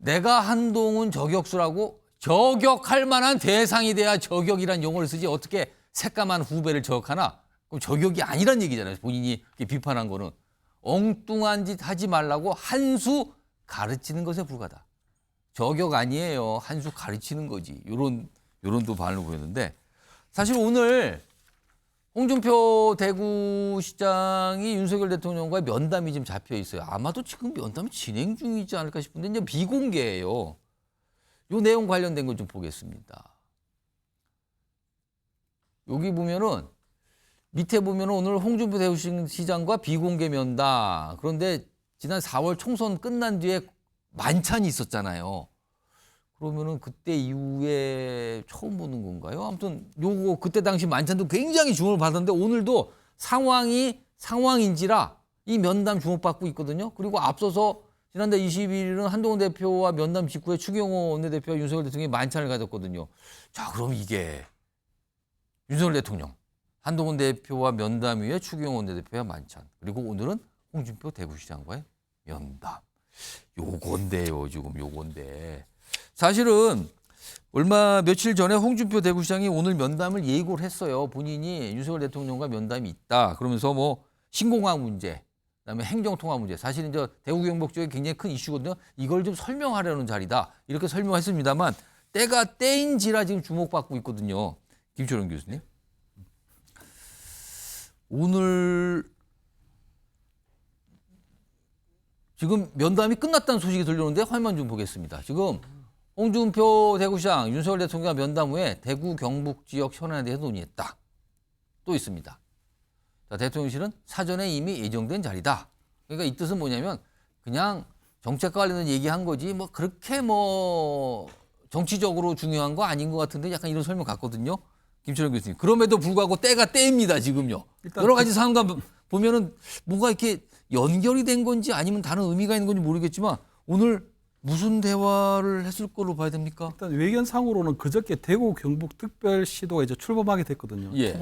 내가 한동훈 저격수라고 저격할 만한 대상이 돼야 저격이란 용어를 쓰지 어떻게 새까만 후배를 저격하나? 그럼 저격이 아니란 얘기잖아요. 본인이 비판한 거는. 엉뚱한 짓 하지 말라고 한 수 가르치는 것에 불과하다. 저격 아니에요. 한 수 가르치는 거지. 요런 또 반응을 보였는데 사실 오늘 홍준표 대구시장이 윤석열 대통령과의 면담이 지금 잡혀 있어요. 아마도 지금 면담이 진행 중이지 않을까 싶은데 이제 비공개예요. 요 내용 관련된 걸 좀 보겠습니다. 여기 보면은 밑에 보면은 오늘 홍준표 대구시장과 비공개 면담. 그런데 지난 4월 총선 끝난 뒤에 만찬이 있었잖아요. 그러면은 그때 이후에 처음 보는 건가요? 아무튼 요거 그때 당시 만찬도 굉장히 주목을 받았는데 오늘도 상황인지라 이 면담 주목받고 있거든요. 그리고 앞서서 지난달 22일은 한동훈 대표와 면담 직후에 추경호 원내대표와 윤석열 대통령이 만찬을 가졌거든요. 자, 그럼 이게 윤석열 대통령, 한동훈 대표와 면담 후에 추경호 원내대표와 만찬. 그리고 오늘은 홍준표 대구시장과의 면담. 요건데요, 지금 요건데. 사실은 며칠 전에 홍준표 대구시장이 오늘 면담을 예고를 했어요. 본인이 윤석열 대통령과 면담이 있다. 그러면서 뭐 신공항 문제, 그다음에 행정통화 문제. 사실은 저 대구 경북 쪽에 굉장히 큰 이슈거든요. 이걸 좀 설명하려는 자리다. 이렇게 설명했습니다만 때가 때인지라 지금 주목받고 있거든요. 김초롱 교수님. 오늘 지금 면담이 끝났다는 소식이 들려오는데 화면 좀 보겠습니다. 지금 홍준표 대구시장, 윤석열 대통령과 면담 후에 대구 경북 지역 현안에 대해서 논의했다. 또 있습니다. 자, 대통령실은 사전에 이미 예정된 자리다. 그러니까 이 뜻은 뭐냐면 그냥 정책과 관련된 얘기한 거지 뭐 그렇게 뭐 정치적으로 중요한 거 아닌 것 같은데 약간 이런 설명 같거든요. 김철영 교수님. 그럼에도 불구하고 때가 때입니다. 지금요. 여러 가지 상황과 보면은 뭔가 이렇게 연결이 된 건지 아니면 다른 의미가 있는 건지 모르겠지만 오늘 무슨 대화를 했을 걸로 봐야 됩니까? 일단 외견상으로는 그저께 대구 경북 특별시도가 이제 출범하게 됐거든요. 예.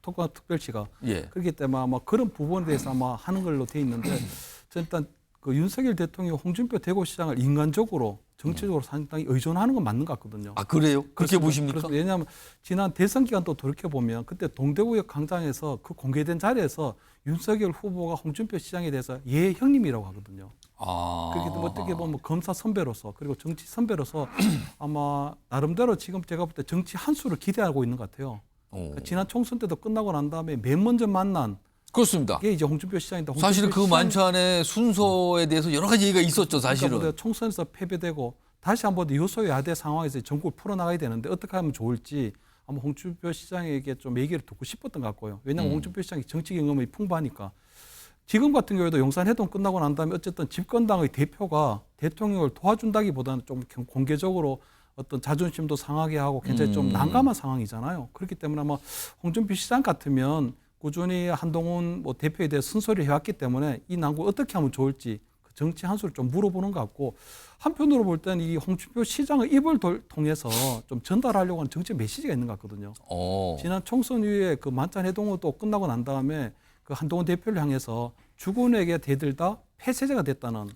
통합특별시가. 예. 그렇기 때문에 아마 그런 부분에 대해서 아마 하는 걸로 돼 있는데 저는 일단 그 윤석열 대통령이 홍준표 대구시장을 인간적으로 정치적으로 상당히 의존하는 건 맞는 것 같거든요. 아, 그래요? 그렇게 보십니까? 왜냐하면 지난 대선 기간 또 돌이켜보면 그때 동대구역 광장에서 그 공개된 자리에서 윤석열 후보가 홍준표 시장에 대해서 예 형님이라고 하거든요. 그렇기 때문에 어떻게 보면 검사 선배로서 그리고 정치 선배로서 아마 나름대로 지금 제가 볼 때 정치 한 수를 기대하고 있는 것 같아요. 그러니까 지난 총선 때도 끝나고 난 다음에 맨 먼저 만난 그렇습니다. 게 이제 홍준표 시장인데 사실 그 만찬의 순서에 대해서 여러 가지 얘기가 있었죠, 사실은. 그러니까 총선에서 패배되고 다시 한번 요소야대 상황에서 정국을 풀어나가야 되는데 어떻게 하면 좋을지 아마 홍준표 시장에게 좀 얘기를 듣고 싶었던 것 같고요. 왜냐하면 홍준표 시장이 정치 경험이 풍부하니까. 지금 같은 경우에도 용산회동 끝나고 난 다음에 어쨌든 집권당의 대표가 대통령을 도와준다기보다는 좀 공개적으로 어떤 자존심도 상하게 하고 굉장히 좀 난감한 상황이잖아요. 그렇기 때문에 아마 홍준표 시장 같으면 꾸준히 한동훈 대표에 대해 쓴소리를 해왔기 때문에 이 난국 어떻게 하면 좋을지 그 정치 한 수를 좀 물어보는 것 같고 한편으로 볼 때는 이 홍준표 시장의 입을 통해서 좀 전달하려고 하는 정치 메시지가 있는 것 같거든요. 지난 총선 이후에 그 만찬 회동도 또 끝나고 난 다음에 그 한동훈 대표를 향해서 주군에게 대들다 폐쇄자가 됐다는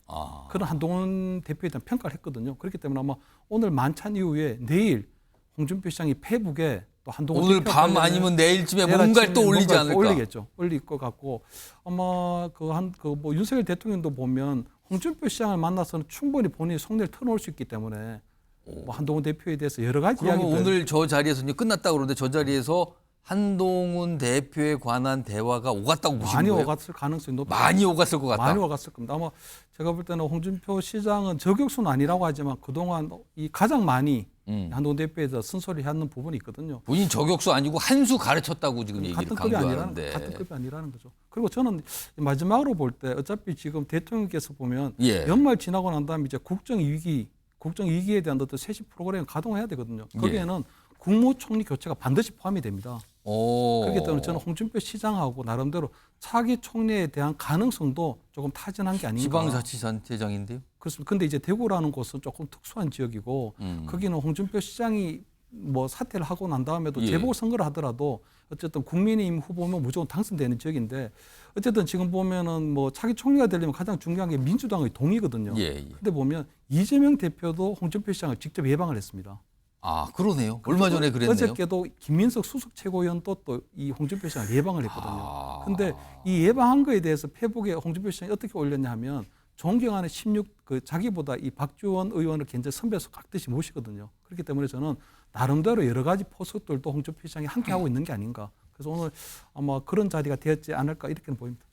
그런 한동훈 대표에 대한 평가를 했거든요. 그렇기 때문에 아마 오늘 만찬 이후에 내일 홍준표 시장이 페북에 또 한동훈 오늘 밤 아니면 내일쯤에 뭔가를 또 올리지 않을까? 올리겠죠. 올릴 것 같고 아마 뭐 윤석열 대통령도 보면 홍준표 시장을 만나서는 충분히 본인이 속내를 털어놓을 수 있기 때문에 뭐 한동훈 대표에 대해서 여러 가지 그러면 이야기들. 오늘 저 자리에서 이제 끝났다고 그러는데 저 자리에서 한동훈 대표에 관한 대화가 오갔다고 보시는 많이 거예요? 오갔을 가능성이 높다. 많이 오갔을 것 같다. 많이 오갔을 겁니다. 아마 제가 볼 때는 홍준표 시장은 저격수는 아니라고 하지만 그동안 이 가장 많이 한동훈 대표에 대해서 쓴소리 하는 부분이 있거든요. 본인 저격수 아니고 한 수 가르쳤다고 지금 얘기를 같은 급이 강조하는데. 같은 급이 아니라는 거죠. 그리고 저는 마지막으로 볼 때 어차피 지금 대통령께서 보면 예. 연말 지나고 난 다음에 이제 국정 위기에 대한 어떤 세시 프로그램 가동해야 되거든요. 거기에는 국무총리 교체가 반드시 포함이 됩니다. 그렇기 때문에 저는 홍준표 시장하고 나름대로 차기 총리에 대한 가능성도 조금 타진한 게 아닌가. 지방자치단체장인데요. 그렇습니다. 근데 이제 대구라는 곳은 조금 특수한 지역이고 거기는 홍준표 시장이 뭐 사퇴를 하고 난 다음에도 재보궐선거를 하더라도 어쨌든 국민의힘 후보면 무조건 당선되는 지역인데 어쨌든 지금 보면은 뭐 차기 총리가 되려면 가장 중요한 게 민주당의 동의거든요. 예, 예. 근데 보면 이재명 대표도 홍준표 시장을 직접 예방을 했습니다. 아, 그러네요. 얼마 전에 그랬네요. 어저께도 김민석 수석 최고위원도 또 이 홍준표 시장을 예방을 했거든요. 아. 근데 이 예방한 거에 대해서 페북에 홍준표 시장이 어떻게 올렸냐 하면 존경하는 16 자기보다 이 박지원 의원을 굉장히 선배로서 각듯이 모시거든요. 그렇기 때문에 저는 나름대로 여러 가지 포석들도 홍준표 시장이 함께 하고 있는 게 아닌가. 그래서 오늘 아마 그런 자리가 되었지 않을까 이렇게는 보입니다.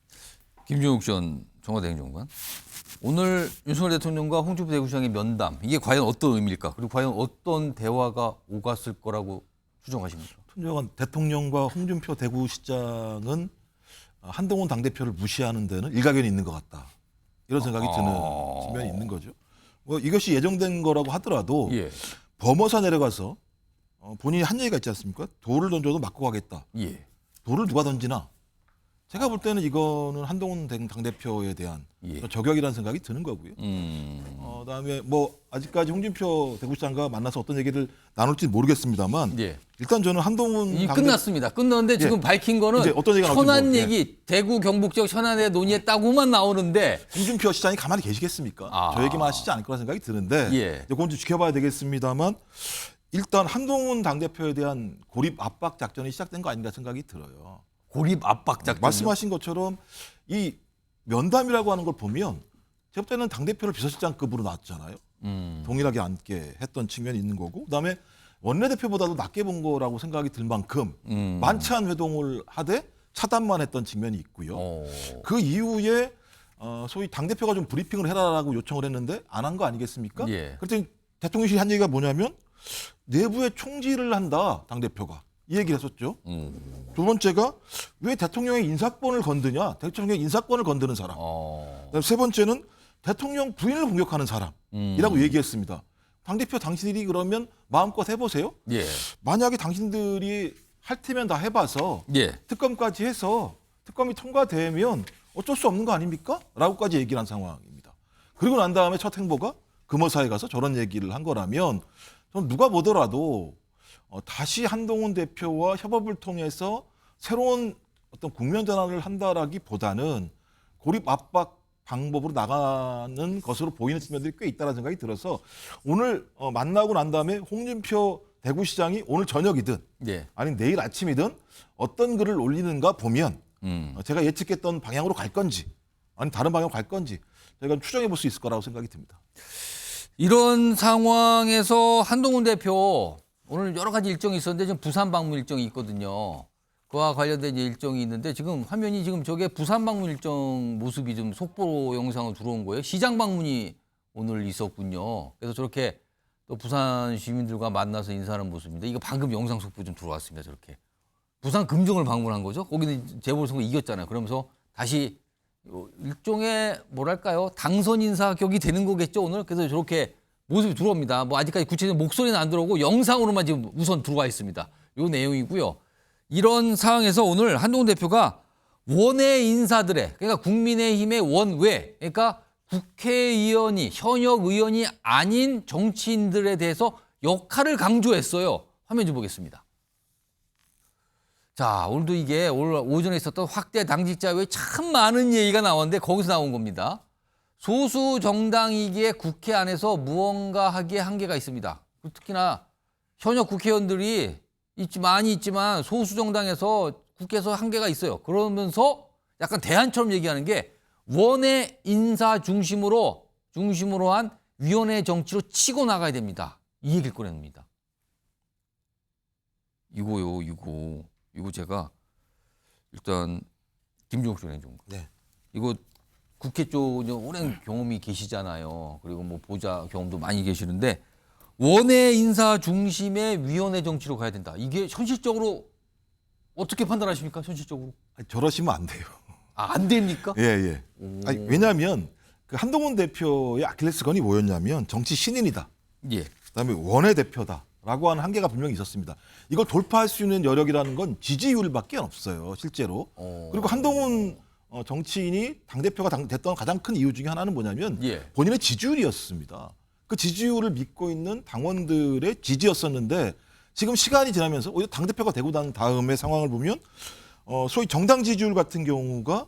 김종욱 전 청와대 행정관. 오늘 윤석열 대통령과 홍준표 대구시장의 면담, 이게 과연 어떤 의미일까? 그리고 과연 어떤 대화가 오갔을 거라고 추정하십니까? tunyogan 대통령과 홍준표 대구시장은 한동훈 당대표를 무시하는 데는 일가견이 있는 것 같다. 이런 생각이 드는 측면이 있는 거죠. 뭐 이것이 예정된 거라고 하더라도 예. 범어사 내려가서 본인이 한 얘기가 있지 않습니까? 돌을 던져도 맞고 가겠다. 예. 돌을 누가 던지나? 제가 볼 때는 이거는 한동훈 당대표에 대한 예. 저격이라는 생각이 드는 거고요. 그다음에 뭐 아직까지 홍준표 대구시장과 만나서 어떤 얘기를 나눌지 모르겠습니다만 예. 일단 저는 한동훈 이 끝났습니다. 끝났는데 지금 밝힌 거는 이제 어떤 얘기가 나올지 현안 뭐, 예. 얘기, 대구 경북 지역 현안에 논의했다고만 나오는데 홍준표 시장이 가만히 계시겠습니까? 저 얘기만 하시지 않을 거라 생각이 드는데 예. 그건 좀 지켜봐야 되겠습니다만 일단 한동훈 당대표에 대한 고립 압박 작전이 시작된 거 아닌가 생각이 들어요. 고립 압박 작전. 말씀하신 것처럼 이 면담이라고 하는 걸 보면 제가 볼 때는 당대표를 비서실장급으로 놨잖아요. 동일하게 앉게 했던 측면이 있는 거고 그다음에 원내대표보다도 낮게 본 거라고 생각이 들 만큼 만찬 회동을 하되 차단만 했던 측면이 있고요. 그 이후에 소위 당대표가 좀 브리핑을 해라라고 요청을 했는데 안 한 거 아니겠습니까? 예. 그랬더니 대통령실이 한 얘기가 뭐냐면 내부에 총질을 한다 당대표가 이 얘기를 했었죠. 두 번째가 왜 대통령의 인사권을 건드냐? 대통령의 인사권을 건드는 사람. 그다음에 세 번째는 대통령 부인을 공격하는 사람이라고 얘기했습니다. 당대표 당신들이 그러면 마음껏 해보세요. 예. 만약에 당신들이 할 테면 다 해봐서 예. 특검까지 해서 특검이 통과되면 어쩔 수 없는 거 아닙니까? 라고까지 얘기를 한 상황입니다. 그리고 난 다음에 첫 행보가 금호사에 가서 저런 얘기를 한 거라면 저는 누가 보더라도 다시 한동훈 대표와 협업을 통해서 새로운 어떤 국면 전환을 한다라기보다는 고립 압박 방법으로 나가는 것으로 보이는 측면들이 꽤 있다는 생각이 들어서 오늘 만나고 난 다음에 홍준표 대구시장이 오늘 저녁이든 예. 아니면 내일 아침이든 어떤 글을 올리는가 보면 제가 예측했던 방향으로 갈 건지 아니면 다른 방향으로 갈 건지 저희가 추정해 볼 수 있을 거라고 생각이 듭니다. 이런 상황에서 한동훈 대표 오늘 여러 가지 일정이 있었는데 지금 부산 방문 일정이 있거든요. 그와 관련된 일정이 있는데 지금 화면이 지금 저게 부산 방문 일정 모습이 좀 속보 영상으로 들어온 거예요. 시장 방문이 오늘 있었군요. 그래서 저렇게 또 부산 시민들과 만나서 인사하는 모습인데 이거 방금 영상 속보 좀 들어왔습니다. 저렇게. 부산 금정을 방문한 거죠. 거기는 재보궐선거 이겼잖아요. 그러면서 다시 일종의 뭐랄까요. 당선 인사 격이 되는 거겠죠. 오늘. 그래서 저렇게 모습이 들어옵니다. 뭐 아직까지 구체적인 목소리는 안 들어오고 영상으로만 지금 우선 들어와 있습니다. 요 내용이고요. 이런 상황에서 오늘 한동훈 대표가 원외 인사들의 그러니까 국민의힘의 원외 그러니까 국회의원이 현역 의원이 아닌 정치인들에 대해서 역할을 강조했어요. 화면 좀 보겠습니다. 자, 오늘도 이게 오늘 오전에 있었던 확대 당직자 외에 참 많은 얘기가 나왔는데 거기서 나온 겁니다. 소수 정당이기에 국회 안에서 무언가 하기에 한계가 있습니다. 특히나 현역 국회의원들이 많이 있지만 소수 정당에서 국회에서 한계가 있어요. 그러면서 약간 대안처럼 얘기하는 게 원외 인사 중심으로 한 위원회 정치로 치고 나가야 됩니다. 이 얘기를 꺼냅니다. 이거요, 이거 제가 일단 김종욱 전 행정관. 네. 이거 국회 쪽에 오랜 경험이 계시잖아요. 그리고 뭐 보좌 경험도 많이 계시는데 원외 인사 중심의 위원회 정치로 가야 된다. 이게 현실적으로 어떻게 판단하십니까? 현실적으로? 아니, 저러시면 안 돼요. 아, 안 됩니까? 예. 아니, 왜냐하면 그 한동훈 대표의 아킬레스건이 뭐였냐면 정치 신인이다. 예. 그다음에 원외대표다라고 하는 한계가 분명히 있었습니다. 이걸 돌파할 수 있는 여력이라는 건 지지율밖에 없어요, 실제로. 그리고 한동훈 정치인이 당대표가 됐던 가장 큰 이유 중에 하나는 뭐냐면 예. 본인의 지지율이었습니다. 그 지지율을 믿고 있는 당원들의 지지였었는데 지금 시간이 지나면서 오히려 당대표가 되고 난 다음의 상황을 보면 소위 정당 지지율 같은 경우가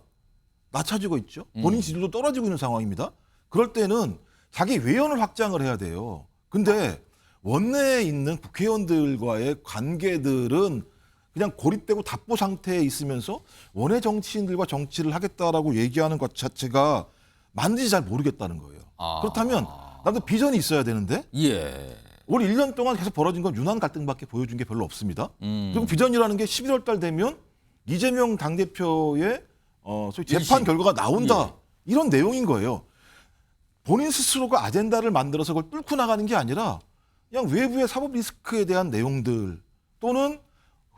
낮아지고 있죠. 본인 지지율도 떨어지고 있는 상황입니다. 그럴 때는 자기 외연을 확장을 해야 돼요. 근데 원내에 있는 국회의원들과의 관계들은 그냥 고립되고 답보 상태에 있으면서 원외 정치인들과 정치를 하겠다라고 얘기하는 것 자체가 맞는지 잘 모르겠다는 거예요. 아. 그렇다면 나도 비전이 있어야 되는데 예. 올 1년 동안 계속 벌어진 건 유난 갈등밖에 보여준 게 별로 없습니다. 그리고 비전이라는 게 11월 달 되면 이재명 당대표의 소위 재판 일심. 결과가 나온다. 이런 내용인 거예요. 본인 스스로가 아젠다를 만들어서 그걸 뚫고 나가는 게 아니라 그냥 외부의 사법 리스크에 대한 내용들 또는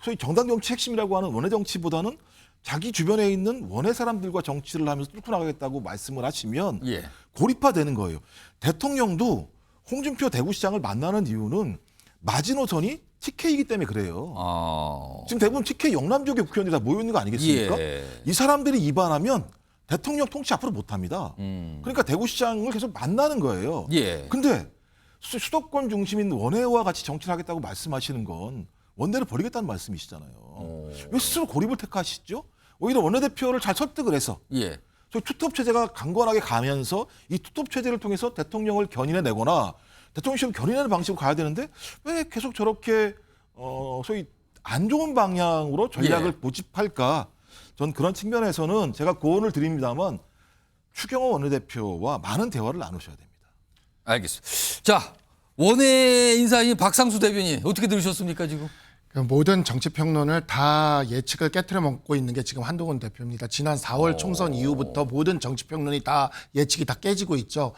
소위 정당 정치 핵심이라고 하는 원외 정치보다는 자기 주변에 있는 원외 사람들과 정치를 하면서 뚫고 나가겠다고 말씀을 하시면 예. 고립화되는 거예요. 대통령도 홍준표 대구시장을 만나는 이유는 마지노선이 TK이기 때문에 그래요. 지금 대부분 TK 영남 지역의 국회의원들이 다 모여 있는 거 아니겠습니까? 예. 이 사람들이 입안하면 대통령 통치 앞으로 못합니다. 그러니까 대구시장을 계속 만나는 거예요. 예. 근데 수도권 중심인 원외와 같이 정치를 하겠다고 말씀하시는 건 원내를 버리겠다는 말씀이시잖아요. 왜 스스로 고립을 택하시죠? 오히려 원내대표를 잘 설득을 해서 예. 소위 투톱 체제가 강건하게 가면서 이 투톱 체제를 통해서 대통령을 견인해내거나 대통령실을 견인하는 방식으로 가야 되는데 왜 계속 저렇게 소위 안 좋은 방향으로 전략을 예. 고집할까? 전 그런 측면에서는 제가 고언을 드립니다만 추경호 원내대표와 많은 대화를 나누셔야 됩니다. 알겠습니다. 자, 원외 인사인 박상수 대변인 어떻게 들으셨습니까 지금? 모든 정치 평론을 다 예측을 깨트려 먹고 있는 게 지금 한동훈 대표입니다. 지난 4월 총선 이후부터 모든 정치 평론이 다 예측이 다 깨지고 있죠.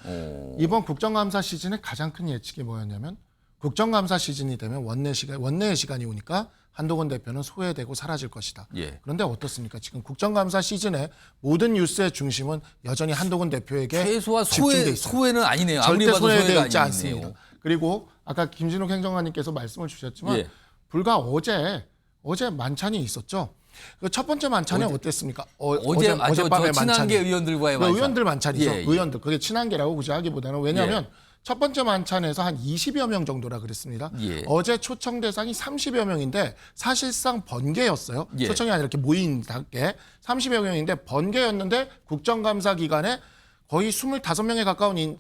이번 국정감사 시즌의 가장 큰 예측이 뭐였냐면 국정감사 시즌이 되면 원내의 시간이 오니까 한동훈 대표는 소외되고 사라질 것이다. 예. 그런데 어떻습니까? 지금 국정감사 시즌에 모든 뉴스의 중심은 여전히 한동훈 대표에게 최소한 집중돼 있어요. 소외는 아니네요. 아무리 절대 봐도 소외되어 소외가 있지 아니네요. 않습니다. 그리고 아까 김진욱 행정관님께서 말씀을 주셨지만 예. 불과 어제 만찬이 있었죠. 그 첫 번째 만찬이 어땠습니까? 어젯밤에 저 친한계 만찬이. 의원들과의 그 만찬. 의원들 만찬이죠. 예, 예. 의원들. 그게 친한계라고 굳이 하기보다는 왜냐하면 첫 번째 만찬에서 한 20여 명 정도라 그랬습니다. 예. 어제 초청 대상이 30여 명인데 사실상 번개였어요. 예. 초청이 아니라 이렇게 모인 게 30여 명인데 번개였는데 국정감사 기간에 거의 25명에 가까운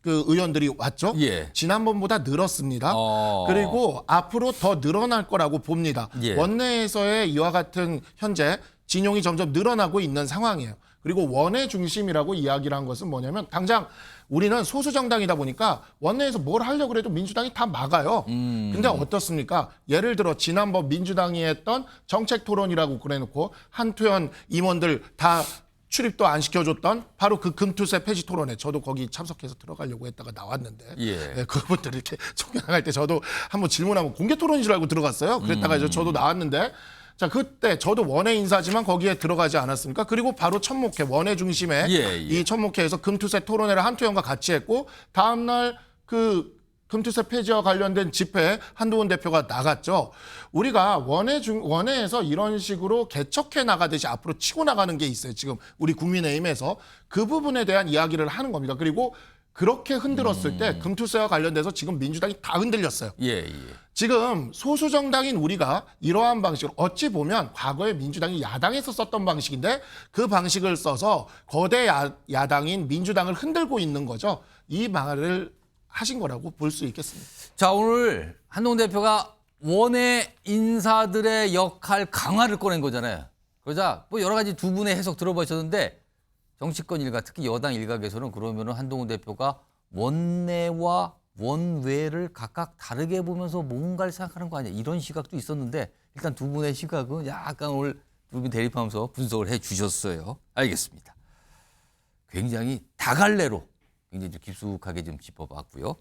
그 의원들이 왔죠. 예. 지난번보다 늘었습니다. 그리고 앞으로 더 늘어날 거라고 봅니다. 예. 원내에서의 이와 같은 현재 진용이 점점 늘어나고 있는 상황이에요. 그리고 원내 중심이라고 이야기를 한 것은 뭐냐면 당장 우리는 소수 정당이다 보니까 원내에서 뭘 하려고 해도 민주당이 다 막아요. 근데 어떻습니까? 예를 들어 지난번 민주당이 했던 정책 토론이라고 그래놓고 한투현 임원들 다 출입도 안 시켜줬던 바로 그 금투세 폐지 토론회 저도 거기 참석해서 들어가려고 했다가 나왔는데 예. 그분들 이렇게 총연할 때 저도 한번 질문하고 공개 토론인 줄 알고 들어갔어요. 그랬다가 이제 저도 나왔는데 자 그때 저도 원외 인사지만 거기에 들어가지 않았습니까? 그리고 바로 첫목회 원외 중심에 이 첫목회에서 금투세 토론회를 한투현과 같이 했고 다음날 그 금투세 폐지와 관련된 집회에 한동훈 대표가 나갔죠. 우리가 원외에서 이런 식으로 개척해 나가듯이 앞으로 치고 나가는 게 있어요. 지금 우리 국민의힘에서 그 부분에 대한 이야기를 하는 겁니다. 그리고 그렇게 흔들었을 때 금투세와 관련돼서 지금 민주당이 다 흔들렸어요. 예. 지금 소수 정당인 우리가 이러한 방식으로 어찌 보면 과거에 민주당이 야당에서 썼던 방식인데 그 방식을 써서 거대 야당인 민주당을 흔들고 있는 거죠. 이 말을 하신 거라고 볼 수 있겠습니다. 자, 오늘 한동훈 대표가 원외 인사들의 역할 강화를 꺼낸 거잖아요. 그러자 뭐 여러 가지 두 분의 해석 들어보셨는데 정치권 일각, 특히 여당 일각에서는 그러면은 한동훈 대표가 원내와 원외를 각각 다르게 보면서 뭔가를 생각하는 거 아니야. 이런 시각도 있었는데 일단 두 분의 시각은 약간 오늘 두 분 대립하면서 분석을 해 주셨어요. 알겠습니다. 굉장히 다갈래로 굉장히 좀 깊숙하게 좀 짚어봤고요.